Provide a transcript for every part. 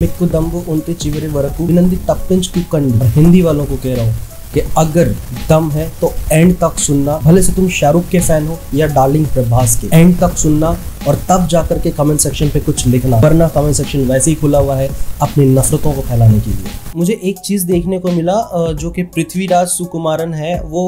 మీకు दम्बु ఉంటే చివరి వరకు వినంది తప్పించుకోకండి। हिंदी वालों को कह रहा हूँ कि अगर दम है तो एंड तक सुनना, भले से तुम शाहरुख के फैन हो या डार्लिंग प्रभास के, एंड तक सुनना और तब जाकर के कमेंट सेक्शन पे कुछ लिखना, वरना कमेंट सेक्शन वैसे ही खुला हुआ है अपनी नफरतों को फैलाने के लिए। मुझे एक चीज देखने को मिला जो कि पृथ्वीराज सुकुमारन है, वो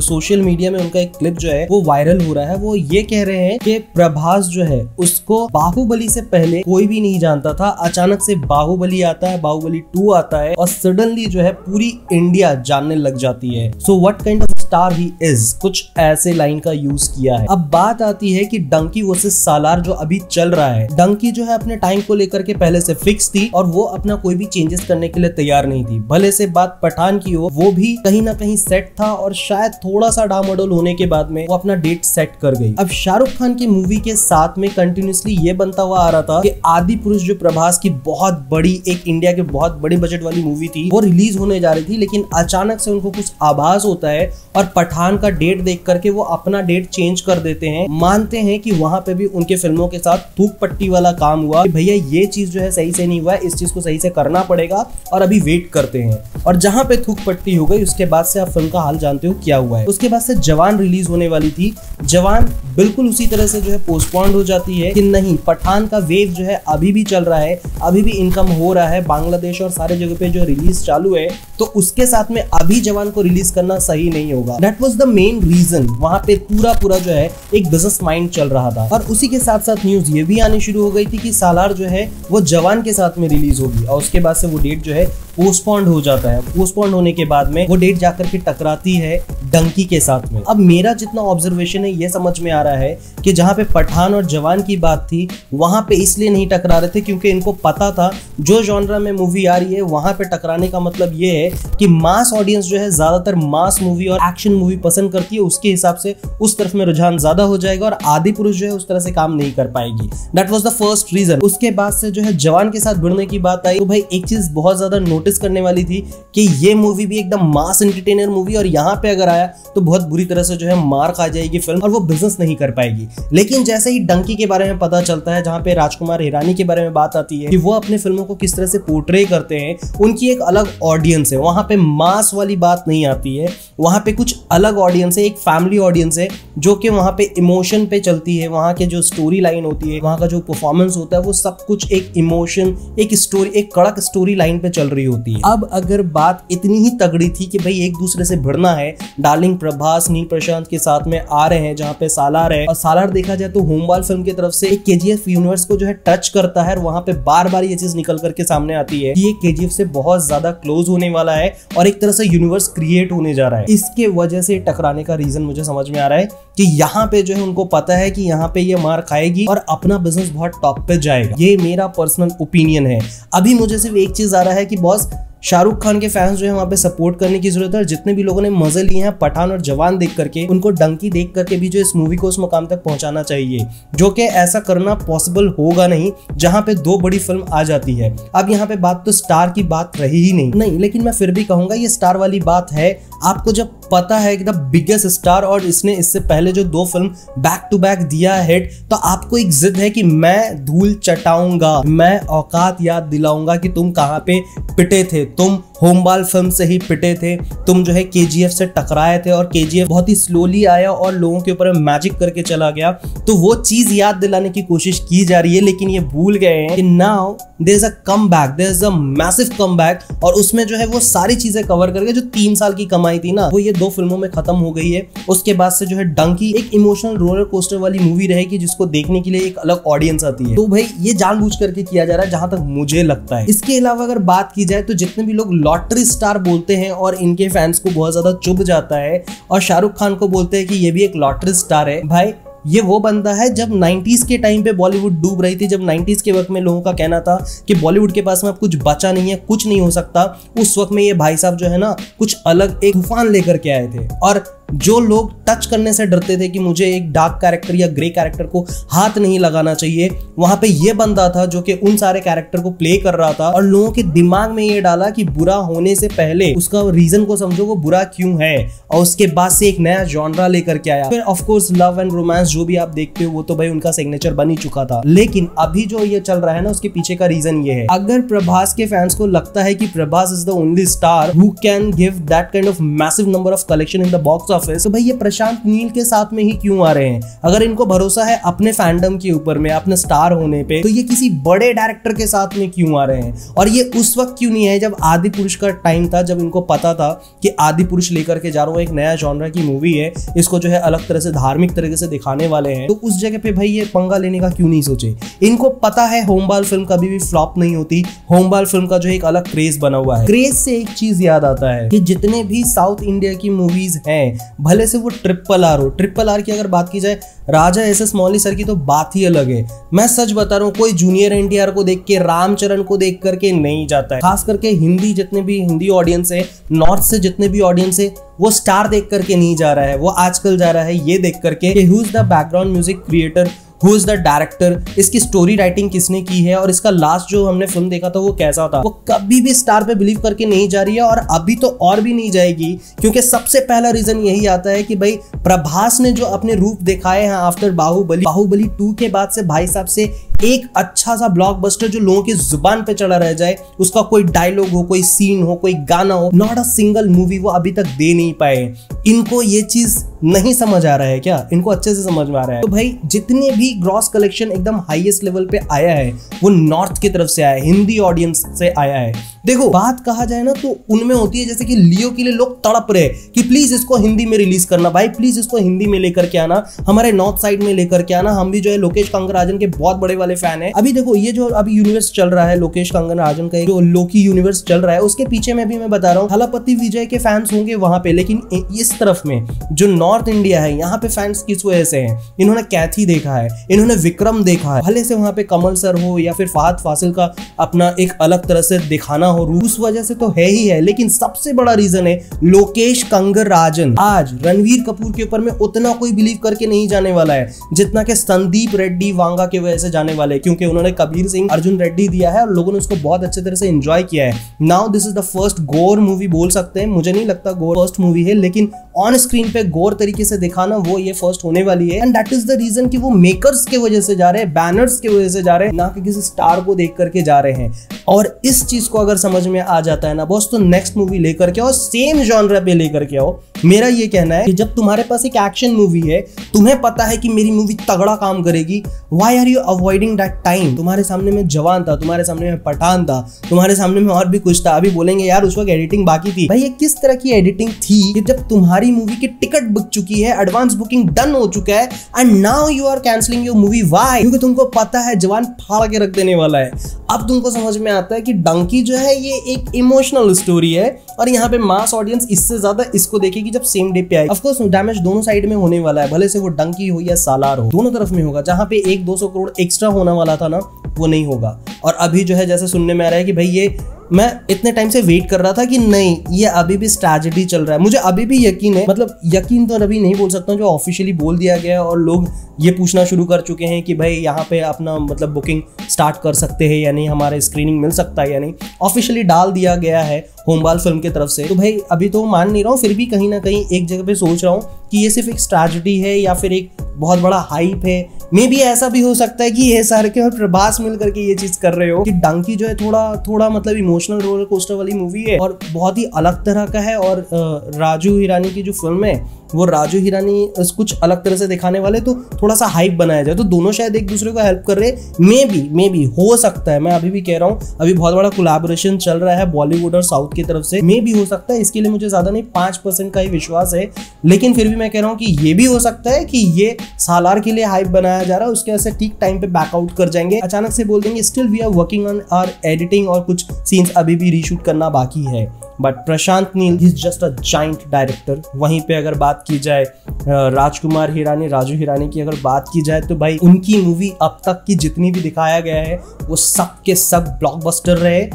सोशल मीडिया में उनका एक क्लिप जो है वो वायरल हो रहा है। वो ये कह रहे हैं कि प्रभास जो है उसको बाहुबली से पहले कोई भी नहीं जानता था, अचानक से बाहुबली आता है, बाहुबली 2 आता है और सडनली जो है पूरी इंडिया जानने लग जाती है। So what kind of star he is, कुछ ऐसे लाइन का यूज किया है। अब बात आती है कि डंकी वर्सेस सालार जो अभी चल रहा है, डंकी जो है अपने टाइम को लेकर के पहले से फिक्स थी और वो अपना कोई भी चेंजेस करने के लिए तैयार नहीं थी। भले से बात पठान की हो, वो भी कहीं ना कहीं सेट था और शायद थोड़ा सा डामाडोल होने के बाद में वो अपना डेट सेट कर गई। अब शाहरुख खान की मूवी के साथ में कंटिन्यूसली ये बनता हुआ आ रहा था कि आदि पुरुष जो प्रभास की बहुत बड़ी, एक इंडिया के बहुत बड़ी बजट वाली मूवी थी, वो रिलीज होने जा रही थी, लेकिन अचानक से उनको कुछ आभास होता है और पठान का डेट देख करके वो अपना डेट चेंज कर देते हैं। मानते हैं कि वहां पे भी उनके फिल्मों के साथ थूक पट्टी वाला काम हुआ कि भैया ये चीज जो है सही से नहीं हुआ है, इस चीज को सही से करना पड़ेगा और अभी वेट करते हैं। और जहां पे थूक पट्टी हो गई उसके बाद से आप फिल्म का हाल जानते हो क्या हुआ है। उसके बाद से जवान रिलीज होने वाली थी, जवान बिल्कुल उसी तरह से जो है पोस्टपोन्ड हो जाती है कि नहीं, पठान का वेव जो है अभी भी चल रहा है, अभी भी इनकम हो रहा है, बांग्लादेश और सारे जगह पे जो रिलीज चालू है, तो उसके साथ में अभी जवान को रिलीज करना सही नहीं होगा। That was the main reason. वहां पे पूरा जो है एक बिजनेस माइंड चल रहा था। और उसी के साथ साथ न्यूज ये भी आनी शुरू हो गई थी कि सालार जो है वो जवान के साथ में रिलीज होगी और उसके बाद से वो डेट जो है पोस्टपोन्ड हो जाता है। पोस्टपोन्ड होने के बाद में वो डेट जाकर के टकराती है डंकी के साथ में। अब मेरा जितना ऑब्जर्वेशन है ये समझ में आ रहा है कि जहां पे पठान और जवान की बात थी वहां पे इसलिए नहीं टकरा रहे थे क्योंकि इनको पता था जो जॉनरा में मूवी आ रही है वहां पे टकराने का मतलब ये है कि मास ऑडियंस जो है ज्यादातर मास मूवी और एक्शन मूवी पसंद करती है, उसके हिसाब से उस तरफ में रुझान ज्यादा हो जाएगा और आदि पुरुष जो है उस तरह से काम नहीं कर पाएगी। That was the first reason. उसके बाद से जो है जवान के साथ भिड़ने की बात आई तो भाई एक चीज बहुत ज्यादा नोटिस करने वाली थी कि ये मूवी भी एकदम मास एंटरटेनर मूवी और यहाँ पे अगर आया तो बहुत बुरी तरह से जो है मार खा जाएगी फिल्म और वो बिजनेस नहीं कर पाएगी। लेकिन जैसे ही डंकी के बारे में पता चलता है, जहाँ पे राजकुमार हिरानी के बारे में बात आती है कि वो अपने फिल्मों को किस तरह से पोर्ट्रे करते हैं, उनकी एक अलग ऑडियंस है, वहां पे मास वाली बात नहीं आती है, वहां पे कुछ अलग ऑडियंस है, एक फैमिली ऑडियंस है जो कि वहां पे इमोशन पे चलती है, वहां के जो स्टोरी लाइन होती है, वहां का जो परफॉर्मेंस होता है वो सब कुछ एक इमोशन, एक स्टोरी, एक कड़क स्टोरी लाइन पे चल रही होती है। अब अगर बात इतनी ही तगड़ी थी कि भाई एक दूसरे से भिड़ना है, डार्लिंग प्रभास नील प्रशांत के साथ में आ रहे हैं जहाँ पे सालार है, और सालार देखा जाए तो होमबाल फिल्म की तरफ से एक केजीएफ यूनिवर्स को जो है टच करता है और वहां पे बार बार ये चीज निकल करके सामने आती है कि ये केजीएफ से बहुत ज्यादा क्लोज होने वाला है और एक तरह से यूनिवर्स क्रिएट होने जा रहा है। इसके वजह से टकराने का रीजन मुझे समझ में आ रहा है कि यहाँ पे जो है उनको पता है कि यहाँ पे ये मार खाएगी और अपना बिजनेस बहुत टॉप पे जाएगा। ये मेरा पर्सनल ओपिनियन है। अभी मुझे सिर्फ एक चीज आ रहा है कि बॉस शाहरुख खान के फैंस जो है वहां पे सपोर्ट करने की जरूरत है और जितने भी लोगों ने मजे लिए हैं पठान और जवान देख करके, उनको डंकी देख करके भी जो इस मूवी को उस मुकाम तक पहुंचाना चाहिए, जो कि ऐसा करना पॉसिबल होगा नहीं जहां पे दो बड़ी फिल्म आ जाती है। अब यहाँ पे बात तो स्टार की बात रही ही नहीं, लेकिन मैं फिर भी कहूंगा ये स्टार वाली बात है। आपको जब पता है कि द बिगेस्ट स्टार और इसने इससे पहले जो 2 फिल्म बैक टू बैक दिया है हिट, तो आपको एक जिद है कि मैं धूल चटाऊंगा, मैं औकात याद दिलाऊंगा कि तुम कहां पे पिटे थे, तुम होमबाल फिल्म से ही पिटे थे, तुम जो है केजीएफ से टकराए थे और केजीएफ बहुत ही स्लोली आया और लोगों के ऊपर मैजिक करके चला गया। तो वो चीज याद दिलाने की कोशिश की जा रही है, लेकिन ये भूल गए हैं कि now there is a comeback, there is a massive comeback, और उसमें जो है वो सारी चीजें कवर करके जो 3 साल की कमाई थी ना वो ये 2 फिल्मों में खत्म हो गई है। उसके बाद से जो है डंकी एक इमोशनल रोलर कोस्टर वाली मूवी रहेगी जिसको देखने के लिए एक अलग ऑडियंस आती है। तो भाई ये जानबूझ करके किया जा रहा है जहां तक मुझे लगता है। इसके अलावा अगर बात की जाए तो जितने भी लोग लॉटरी स्टार बोलते हैं और इनके फैंस को बहुत ज्यादा चुभ जाता है और शाहरुख खान को बोलते हैं कि ये भी एक लॉटरी स्टार है, भाई ये वो बंदा है जब 90s के टाइम पे बॉलीवुड डूब रही थी, जब 90s के वक्त में लोगों का कहना था कि बॉलीवुड के पास में अब कुछ बचा नहीं है, कुछ नहीं हो सकता, उस वक्त में ये भाई साहब जो है ना कुछ अलग एक तूफान लेकर के आए थे। और जो लोग टच करने से डरते थे कि मुझे एक डार्क कैरेक्टर या ग्रे कैरेक्टर को हाथ नहीं लगाना चाहिए, वहां पे ये बंदा था जो कि उन सारे कैरेक्टर को प्ले कर रहा था और लोगों के दिमाग में ये डाला कि बुरा होने से पहले उसका रीजन को समझो वो बुरा क्यों है, और उसके बाद से एक नया जॉनरा लेकर के आया। फिर of course love and romance जो भी आप देखते हो वो तो भाई उनका सिग्नेचर बन ही चुका था, लेकिन अभी जो ये चल रहा है ना उसके पीछे का रीजन ये है। अगर प्रभास के फैंस को लगता है कि Prabhas is the only star who can give that kind of massive number of collection in the box office, तो भाई ये प्रशांत नील के साथ में ही क्यों आ रहे हैं? अगर इनको भरोसा है अपने फैंडम के ऊपर में, अपने स्टार होने पे, तो ये किसी बड़े डायरेक्टर के साथ में क्यों आ रहे हैं? और ये उस वक्त क्यों नहीं है जब आदि पुरुष का टाइम था, जब इनको पता था कि आदि पुरुष लेकर के जा रहा हूं, एक नया जॉनरा की मूवी है, इसको जो है अलग तरह से धार्मिक तरीके से दिखाने वाले हैं, तो उस जगह पे भाई ये पंगा लेने का क्यों नहीं सोचे? इनको पता है होमबाल फिल्म कभी भी फ्लॉप नहीं होती, होमबाल फिल्म का जो एक अलग क्रेज बना हुआ है। क्रेज से एक चीज याद आता है कि जितने भी साउथ इंडिया की मूवीज हैं, भले से वो ट्रिपल आर हो, ट्रिपल आर की अगर बात की जाए, राजा एसएस मौली सर की तो बात ही अलग है। मैं सच बता रहा हूँ, कोई जूनियर एनटीआर को देख के, रामचरण को देख करके नहीं जाता है। खास करके हिंदी, जितने भी हिंदी ऑडियंस है, नॉर्थ से जितने भी ऑडियंस है, वो स्टार देख करके नहीं जा रहा है, वो आजकल जा रहा है ये देख करके कि who is the background music creator, who is the director, इसकी स्टोरी राइटिंग किसने की है, और इसका लास्ट जो हमने फिल्म देखा था वो कैसा था। वो कभी भी स्टार पे बिलीव करके नहीं जा रही है, और अभी तो और भी नहीं जाएगी, क्योंकि सबसे पहला रीजन यही आता है कि भाई प्रभास ने जो अपने रूप दिखाए हैं आफ्टर बाहुबली 2 के बाद से भाई साहब से एक अच्छा सा ब्लॉकबस्टर जो लोगों की जुबान पे चढ़ा रह जाए, उसका कोई डायलॉग हो, कोई सीन हो, कोई गाना हो, नॉट अ सिंगल मूवी वो अभी तक दे नहीं पाए। इनको ये चीज नहीं समझ आ रहा है क्या? इनको अच्छे से समझ में आ रहा है। तो भाई जितने भी ग्रॉस कलेक्शन एकदम हाईएस्ट लेवल पे आया है वो नॉर्थ की तरफ से आया है, हिंदी ऑडियंस से आया है। देखो बात कहा जाए ना तो उनमें होती है जैसे कि लियो के लिए लोग तड़प रहे कि प्लीज इसको हिंदी में रिलीज करना, भाई प्लीज इसको हिंदी में लेकर के आना, हमारे नॉर्थ साइड में लेकर के आना। हम भी जो है लोकेश कंगराजन के बहुत बड़े वाले फैन है। अभी देखो ये जो अभी यूनिवर्स चल रहा है, लोकेश कंगराजन का जो लोकी यूनिवर्स चल रहा है, उसके पीछे में भी मैं बता रहा हूँ थलपति विजय के फैंस होंगे वहां पे, लेकिन इस तरफ में जो नॉर्थ इंडिया है यहाँ पे फैंस किस वजह से हैं? इन्होंने कैथी देखा है, इन्होंने विक्रम देखा है, भले से वहां पे कमल सर हो या फिर फहद फासिल का अपना एक अलग तरह से दिखाना हो, उस वजह से तो है ही है। लेकिन सबसे बड़ा रीजन है लोकेश कंगराजन। आज रणवीर कपूर के ऊपर में उतना कोई बिलीव करके नहीं जाने वाला है जितना कि संदीप रेड्डी वांगा की वजह से जाने वाले, क्योंकि उन्होंने कबीर सिंह अर्जुन रेड्डी दिया है और लोगों ने उसको बहुत अच्छे तरह से एंजॉय किया है। Now this is the first गोर मूवी बोल सकते हैं, मुझे नहीं लगता गोर फर्स्ट मूवी है, लेकिन ऑन स्क्रीन पे गोर तरीके से दिखाना वो ये फर्स्ट होने वाली है। And that is the reason कि वो मेकर्स के वजह से जा रहे हैं, बैनर्स की वजह से जा रहे हैं, ना कि किसी स्टार को देख करके जा रहे हैं। और इस चीज को अगर समझ में आ जाता है ना बॉस, तो नेक्स्ट मूवी लेकर के आओ, सेम जॉनरा पे लेकर के आओ। मेरा ये कहना है कि जब तुम्हारे पास एक एक्शन मूवी है, तुम्हें पता है कि मेरी मूवी तगड़ा काम करेगी, why are you avoiding that time? तुम्हारे सामने में जवान था, तुम्हारे सामने में पठान था, तुम्हारे सामने में और भी कुछ था। अभी बोलेंगे यार उस वक्त एडिटिंग बाकी थी। भाई ये किस तरह की एडिटिंग थी कि जब तुम्हारी मूवी की टिकट बुक चुकी है, एडवांस बुकिंग डन हो चुका है, and now you are cancelling your movie, why? क्योंकि तुमको पता है जवान फाड़ के रख देने वाला है। अब तुमको समझ में आता है कि डंकी जो है ये एक इमोशनल स्टोरी है, और यहाँ पे मास ऑडियंस इससे ज्यादा इसको देखेगी जब सेम डे पे आएगी। ऑफ कोर्स डैमेज दोनों साइड में होने वाला है, भले से वो डंकी हो या सालार हो, दोनों तरफ में होगा। जहाँ पे 100-200 करोड़ एक्स्ट्रा होने वाला था ना, वो नहीं होगा। और अभी जो है जैसे सुनने में आ रहा है कि भाई ये मैं इतने टाइम से वेट कर रहा था कि नहीं, ये अभी भी ट्रेजेडी चल रहा है। मुझे अभी भी यकीन है, मतलब यकीन तो अभी नहीं बोल सकता, जो ऑफिशियली बोल दिया गया है और लोग ये पूछना शुरू कर चुके हैं कि भाई यहाँ पे अपना मतलब बुकिंग स्टार्ट कर सकते हैं या नहीं, हमारे स्क्रीनिंग मिल सकता है या नहीं, ऑफिशियली डाल दिया गया है होमबाल फिल्म की तरफ से। तो भाई अभी तो मान नहीं रहा हूँ, फिर भी कहीं ना कहीं एक जगह पे सोच रहा हूँ कि ये सिर्फ एक ट्रेजेडी है या फिर एक बहुत बड़ा हाइप है। मे बी ऐसा भी हो सकता है कि ये सारे के और प्रभास मिल करके ये चीज कर रहे हो कि डंकी जो है थोड़ा मतलब इमोशनल रोलर कोस्टर वाली मूवी है और बहुत ही अलग तरह का है। और राजू हिरानी की जो फिल्म है वो राजू हिरानी कुछ अलग तरह से दिखाने वाले, तो थोड़ा सा हाइप बनाया जाए, तो दोनों शायद एक दूसरे को हेल्प कर रहे। मे बी हो सकता है, मैं अभी भी कह रहा हूँ, अभी बहुत बड़ा कोलैबोरेशन चल रहा है बॉलीवुड और साउथ की तरफ से। मे भी हो सकता है, इसके लिए मुझे ज्यादा नहीं 5% का ही विश्वास है, लेकिन फिर भी मैं कह रहा हूँ कि ये भी हो सकता है कि ये सालार के लिए हाइप बनाया जा रहा है, उसके वजह से ठीक टाइम पे बैकआउट कर जाएंगे, अचानक से बोल देंगे still we are working on our editing और कुछ सीन्स अभी भी रीशूट करना बाकी है। But Prashanth Neel is just a giant director. वहीं पे अगर बात की जाए राजकुमार हिरानी, राजू हिरानी की अगर बात की जाए, तो भाई उनकी मूवी अब तक की जितनी भी दिखाया गया है वो सब के सब ब्लॉकबस्टर रहे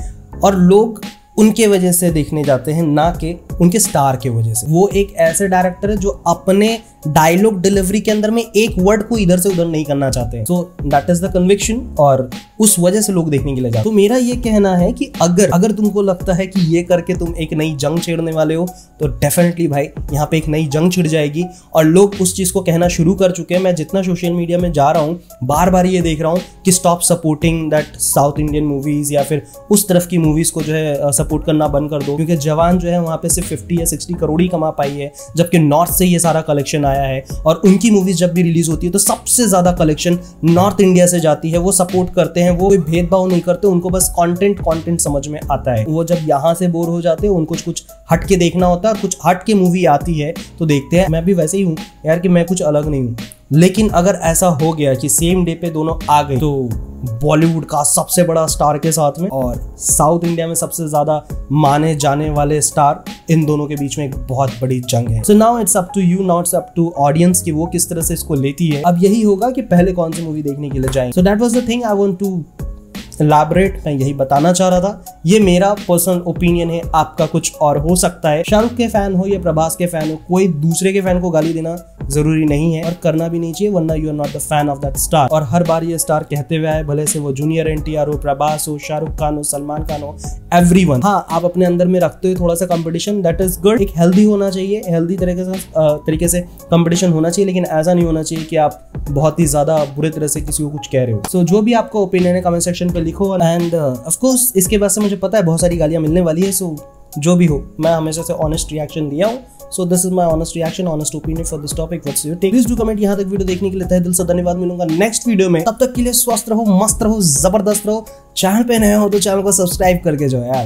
और लोग उनके वजह से देखने जाते हैं, ना कि उनके स्टार के वजह से। वो एक ऐसे डायरेक्टर है जो अपने डायलॉग डिलीवरी के अंदर में एक वर्ड को इधर से उधर नहीं करना चाहते हैं। So that is the conviction, और उस वजह से लोग देखने के लिए जाते हैं। तो मेरा ये कहना है कि अगर तुमको लगता है कि ये करके तुम एक नई जंग छेड़ने वाले हो, तो डेफिनेटली भाई यहाँ पे एक नई जंग छिड़ जाएगी। और लोग उस चीज को कहना शुरू कर चुके हैं। मैं जितना सोशल मीडिया में जा रहा हूँ, बार बार ये देख रहा हूँ कि stop supporting that south Indian movies, या फिर उस तरफ की मूवीज को जो है सपोर्ट करना बंद कर दो, क्योंकि जवान जो है वहां पे सिर्फ 50 या 60 करोड़ ही कमा पाई है, जबकि नॉर्थ से ये सारा कलेक्शन आया है। और उनकी मूवीज जब भी रिलीज होती है तो सबसे ज्यादा कलेक्शन नॉर्थ इंडिया से जाती है। वो सपोर्ट करते हैं, वो कोई भेदभाव नहीं करते, उनको बस कंटेंट समझ में आता है। वो जब यहाँ से बोर हो जाते हैं, उनको कुछ हट के देखना होता है, कुछ हट के मूवी आती है तो देखते हैं। मैं भी वैसे ही हूँ यार कि मैं कुछ अलग नहीं हूँ। लेकिन अगर ऐसा हो गया कि सेम डे पे दोनों आ गए, तो बॉलीवुड का सबसे बड़ा स्टार के साथ में और साउथ इंडिया में सबसे ज्यादा माने जाने वाले स्टार, इन दोनों के बीच में एक बहुत बड़ी जंग है। So now it's up to you, now it's up to audience कि वो किस तरह से इसको लेती है। अब यही होगा कि पहले कौन सी मूवी देखने के लिए जाएं। So that was the thing I want to elaborate, मैं यही बताना चाह रहा था। ये मेरा पर्सनल ओपिनियन है, आपका कुछ और हो सकता है। शाहरुख के फैन हो या प्रभास के फैन हो, कोई दूसरे के फैन को गाली देना जरूरी नहीं है और करना भी नहीं चाहिए, वरना you are not the fan of that star. और हर बार ये स्टार कहते हुए आए, भले से वो जूनियर एनटीआर हो, प्रभास हो, शाहरुख खान हो, सलमान खान हो, एवरीवन। हाँ, आप अपने अंदर में रखते हो थोड़ा सा कंपटीशन, दैट इज गुड। एक हेल्दी होना चाहिए, हेल्दी तरीके से कंपटीशन होना चाहिए, लेकिन ऐसा नहीं होना चाहिए कि आप बहुत ही ज्यादा बुरे तरह से किसी को कुछ कह रहे हो। सो जो भी आपका ओपिनियन है कमेंट सेक्शन पे लिखो। एंड ऑफ कोर्स इसके बाद से मुझे पता है बहुत सारी गालियां मिलने वाली है। सो जो भी हो, मैं हमेशा से ऑनेस्ट रिएक्शन दिया हूँ। So this is my honest reaction, honest opinion for this topic. What's your take? Please do comment। यहाँ तक वीडियो देखने के लिए तहे दिल से धन्यवाद। मिलूंगा नेक्स्ट वीडियो में, तब तक के लिए स्वस्थ रहो, मस्त रहो, जबरदस्त रहो। चैनल पे नए हो तो चैनल को सब्सक्राइब करके जो है यार।